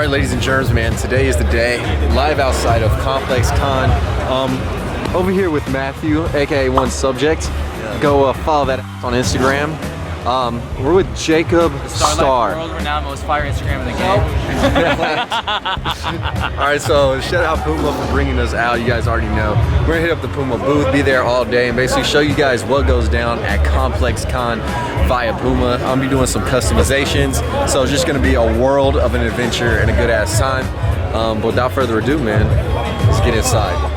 Alright, ladies and germs, man, today is the day. Live outside of Complexcon. Over here with Matthew, aka One Subject. Go follow that on Instagram. We're with Jacob Star. World renowned most fire Instagram in the game. Alright, so shout out Puma for bringing us out. You guys already know. We're gonna hit up the Puma booth, be there all day, and basically show you guys what goes down at Complexcon via Puma. I'm gonna be doing some customizations, so it's just gonna be a world of an adventure and a good ass time. But without further ado, man, let's get inside.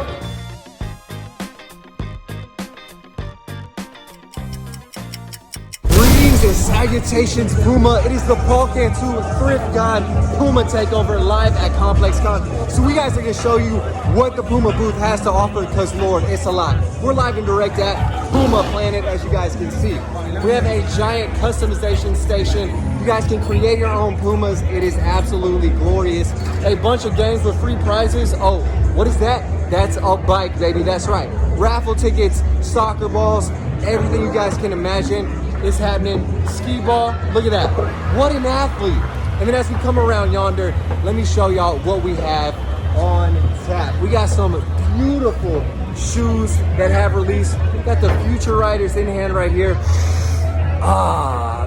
And salutations, Puma. It is the Cantu Thrift God Puma takeover live at Complexcon. So we guys are gonna show you what the Puma booth has to offer, because Lord, it's a lot. We're live and direct at Puma Planet, as you guys can see. We have a giant customization station. You guys can create your own Pumas. It is absolutely glorious. A bunch of games with free prizes. Oh, what is that? That's a bike, baby. That's right. Raffle tickets, soccer balls, everything you guys can imagine is happening. Ski ball, look at that. What an athlete. And then as we come around yonder, let me show y'all what we have on tap. We got some beautiful shoes that have released. We got the Future Riders in hand right here.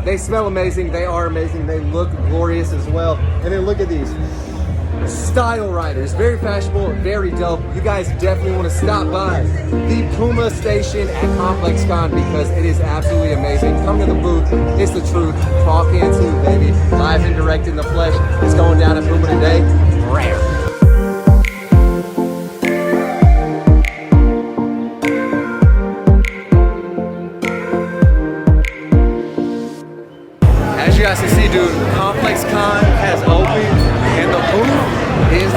They smell amazing. They are amazing. They look glorious as well. And then look at these. Style Riders, very fashionable, very dope. You guys definitely want to stop by the Puma station at Complexcon because it is absolutely amazing. Come to the booth, it's the truth. Cantu, baby, live and direct in the flesh. It's going down at Puma today. Rare. As you guys can see, dude, Complexcon has opened and the booth is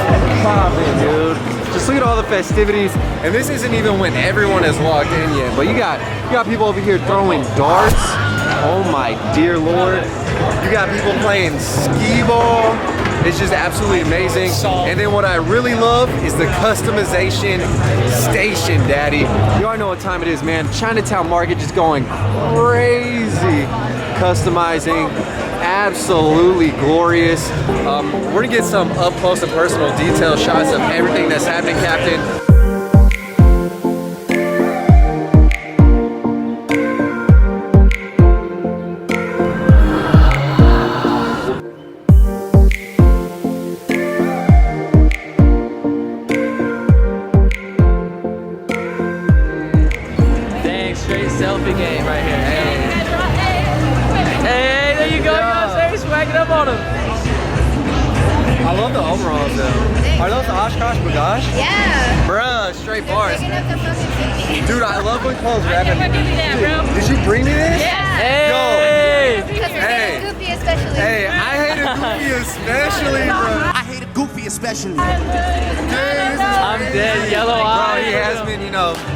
popping, dude. Just look at all the festivities, and this isn't even when everyone has walked in yet. But you got people over here throwing darts. Oh my dear Lord! You got people playing skee ball. It's just absolutely amazing. And then what I really love is the customization station, daddy. You already know what time it is, man. Chinatown market just going crazy. Customizing, absolutely glorious. We're gonna get some up close and personal detail shots of everything that's happening, Captain. Dang, straight selfie game right here. Hey, there you go. You know what I'm saying? Swagging up on him. I love the overalls though. Are those Oshkosh Bagash? Yeah. Bruh, straight bars. Picking up the fucking 50. Dude, I love when clothes I rapping. never give you that, bro. Did you bring me this? Yeah. Hey. Because Hey. I hate Goofy especially. Hey, I hate a goofy especially, bro. I hate a goofy especially. I'm dead. Yellow Bro, eyes. he has been, he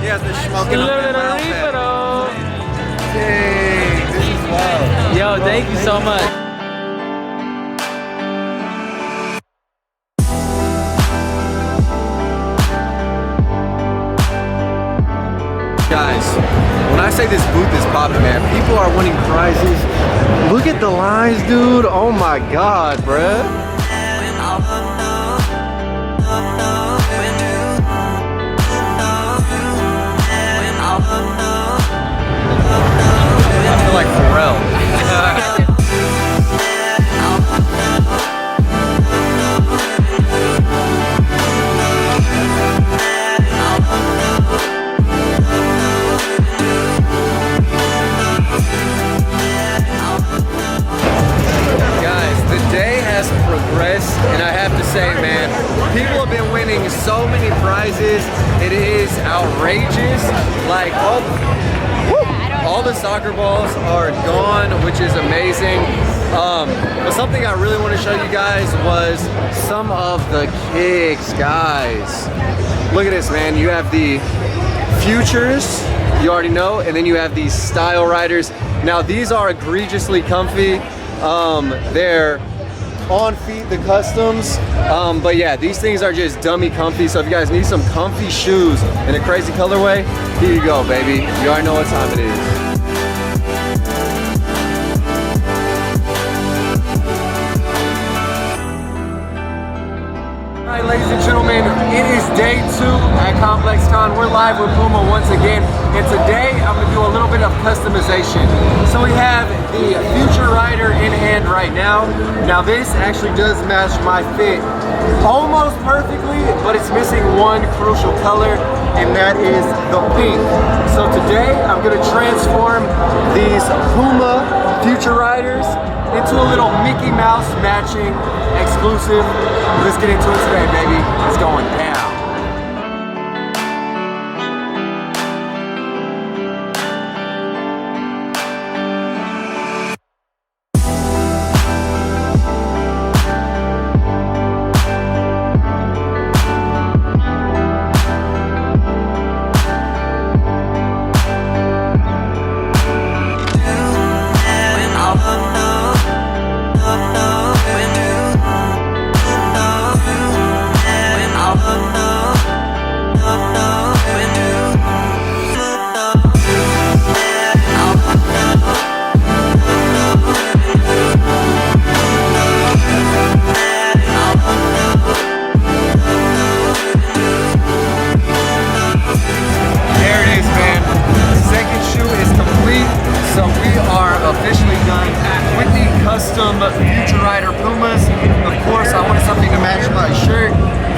has been A smoking little up bit that of outfit. reefer, though. Dang, this is wild. Yo, thank you so much. Guys, when I say this booth is popping, man, people are winning prizes. Look at the lines, dude. Oh my God, bruh. I feel like Pharrell. Guys, the day has progressed, and I have to say, man, people have been winning so many prizes. It is outrageous. Like, all the soccer balls are gone, which is amazing. But something I really want to show you guys was some of the kicks, guys. Look at this, man. You have the Futures, you already know, and then you have these Style Riders. Now, these are egregiously comfy. They're on feet, the customs. But yeah, these things are just dummy comfy. So if you guys need some comfy shoes in a crazy colorway, here you go, baby. You already know what time it is. Alright, ladies and gentlemen, it is day 2 at Complexcon. We're live with Puma once again, and today I'm going to do a little bit of customization. So we have the Future Rider in hand right now. Now this actually does match my fit almost perfectly, but it's missing one crucial color, and that is the pink. So today I'm going to transform these Puma Future Riders into a little Mickey Mouse matching exclusive. Let's get into it today, baby. It's going down. Future Rider Pumas. Of course, I wanted something to match my shirt,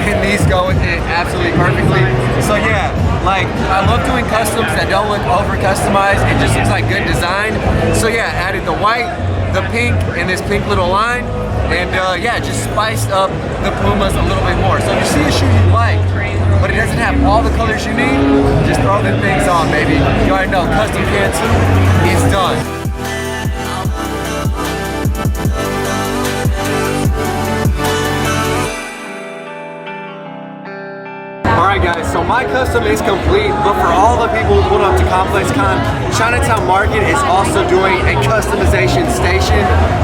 and these go with it absolutely perfectly. So yeah, like I love doing customs that don't look over customized. It just looks like good design. So yeah, added the white, the pink, and this pink little line, and yeah, just spiced up the Pumas a little bit more. So if you see a shoe you like, but it doesn't have all the colors you need, just throw the things on, baby. You already know, custom Cantu is done. Alright guys, so my custom is complete, but for all the people who pulled up to Complexcon, Chinatown Market is also doing a customization station,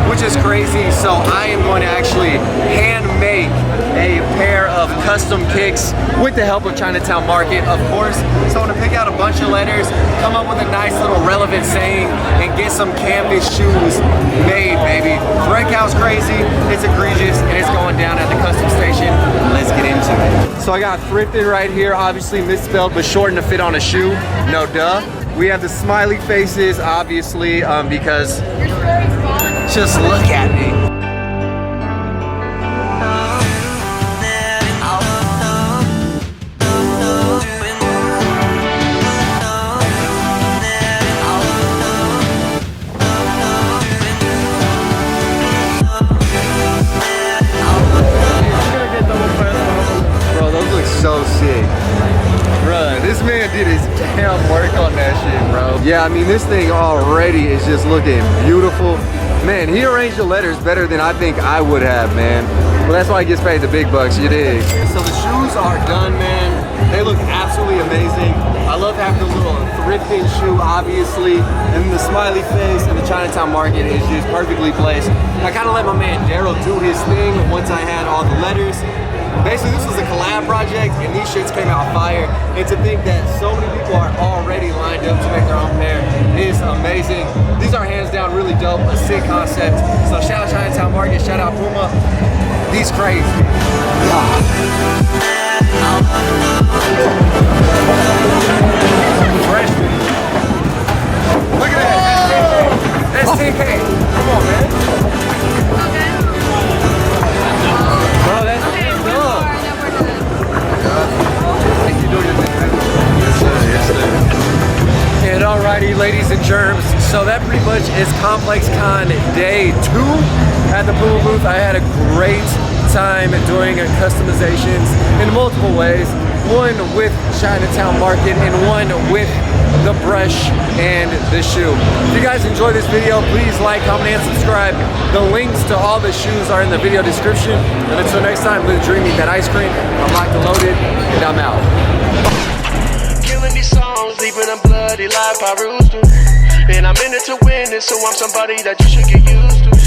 which is crazy. So I am going to actually hand make a pair of custom kicks with the help of Chinatown Market, of course. So I'm going to pick out a bunch of letters, come up with a nice little relevant saying, and get some canvas shoes made, baby. Breakout's crazy, it's egregious, and it's going down at the custom station. Let's get into it. So I got thrifted right here, obviously misspelled, but shortened to fit on a shoe. No duh. We have the smiley faces, obviously, because just look at me. So sick. Bruh, this man did his damn work on that shit, bro. Yeah, I mean, this thing already is just looking beautiful. Man, he arranged the letters better than I think I would have, man. Well, that's why he gets paid the big bucks, you dig? So the shoes are done, man. They look absolutely amazing. I love having the little thrifting shoe, obviously, and then the smiley face and the Chinatown Market is just perfectly placed. I kind of let my man Daryl do his thing once I had all the letters. Basically, this was a collab project, and these shits came out fire. And to think that so many people are already lined up to make their own pair is amazing. These are hands down really dope, a sick concept. So shout out Chinatown Market, shout out Puma. These crazy. Freshman. Look at that. That's 10K. Come on, man. Okay. Bro, that's And alrighty, ladies and germs, so that pretty much is Complexcon day 2 at the Puma booth. I had a great time doing customizations in multiple ways. One with Chinatown Market and one with the brush and the shoe. If you guys enjoyed this video, please like, comment, and subscribe. The links to all the shoes are in the video description. And until next time, live dream, eat that ice cream. I'm locked and loaded, and I'm out. Killing these songs, leaving them bloody like I used to. And I'm in it to win it, so I'm somebody that you should get used to.